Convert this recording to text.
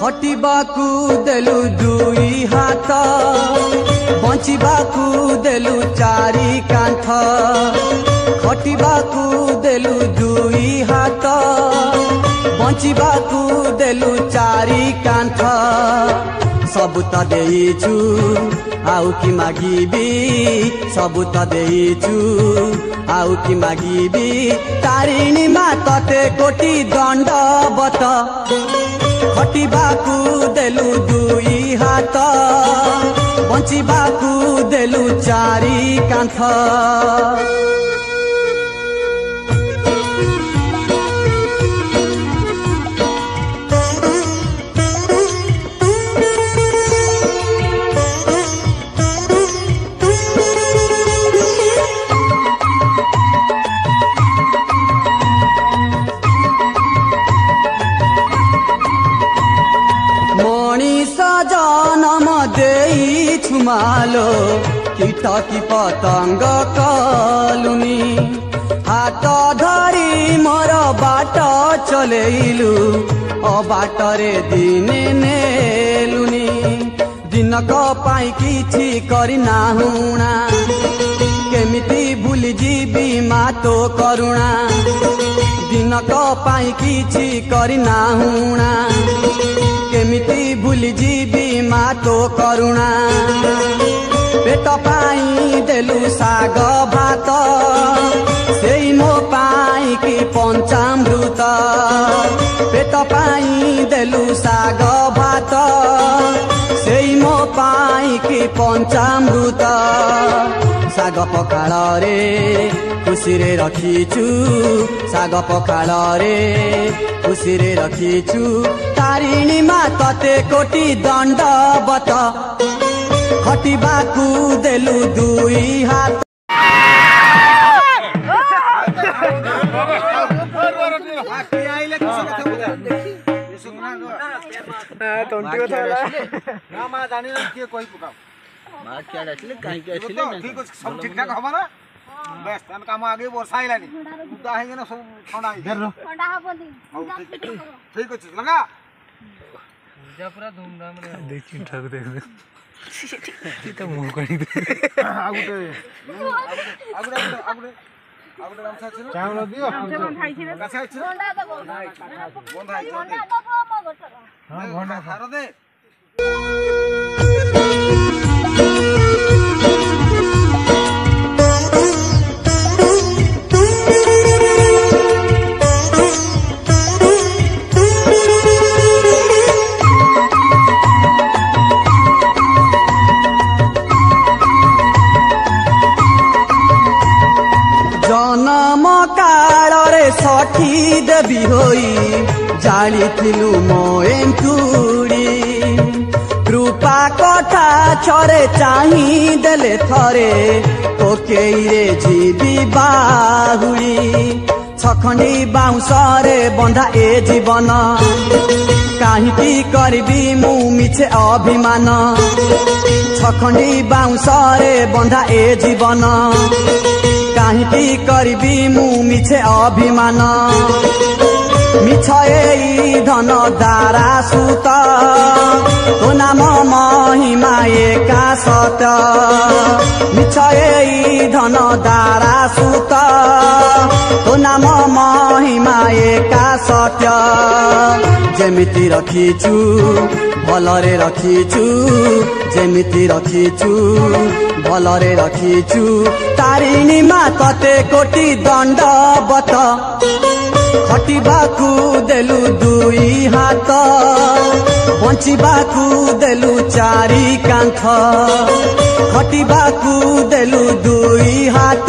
खटिबाकू देलु दुई हाथ बंचिबाकू देलु चारि कांथ खटिबाकू देलु दुई हाथ बंचिबाकू देलु चारि कांथ सबु त देइछु आउ कि मागिबी सबु त देइछु आउ कि मागिबी तारिणी मा तते कोटी दण्डवत खटिबाकू देलु दुई हाथ बंचिबाकू देलु चारि कांथ जन्म देइछु मालो कीट कि पतंग कलुनी हाथ धरी मोर बाट चलेइलु अबाटरे दिने नेलुनी दिनक पाई किछि करिना हुणा केमिति भूली जीवी मा तो करुणा दिनक पाई किछि करिना हुणा केमिति भूली जीवी मा तो करुणा पेट पाई देलु साग भात सेई मो पाई कि पंचामृत पेट पाई देलु साग भात सेई मो पाई कि पंचामृत साग पखाल रे खुशी रे रखीचु साग पखाल रे खुशी रे रखीचु तारिणी मा तते कोटी दण्डवत खटिबाकू देलु दुई हाथ सब ठीक ठाक हम ना बेस तन काम आगे वर्षा आइलानी उदा हे ना सब ठंडा ठंडा हबनी ठीक अछि लगा पूजा पूरा धूमधाम रे देख ठीक ठाक देख ई त मुंह करी दे आगुटे राम साथ छ चावल दियो बंद खाइ छी रे अच्छा ठंडा त बंद खाइ छी ठंडा त म गटर हां घंटा खार दे जन्म काल रे सखी देवी होई जालिथिलु मो एंटुड़ी कृपा कथा छरे चाही देले थरे तोकेई रे जीवी बाहुड़ी छखंडी बाउंसरे बंधा ए जीवन काहिकी करबी मु मिछे अभिमान छखंडी बाउंसरे बंधा ए जीवन काहिकी करबी मु मिछे अभिमान मिछ एई धन दारा सुत तो नाम महिमा एका सत मिछ एई धन दारा सुत तो नाम महिमा एका सत्य जेमिति रखीचु भलरे रखीचु जेमिति रखीचु भलरे रखीचु तारिणी मा तते कोटी दण्डवत खटिबाकू देलु दुई हाथ बंचिबाकू देलु चारि कांथ खटिबाकू देलु दुई हाथ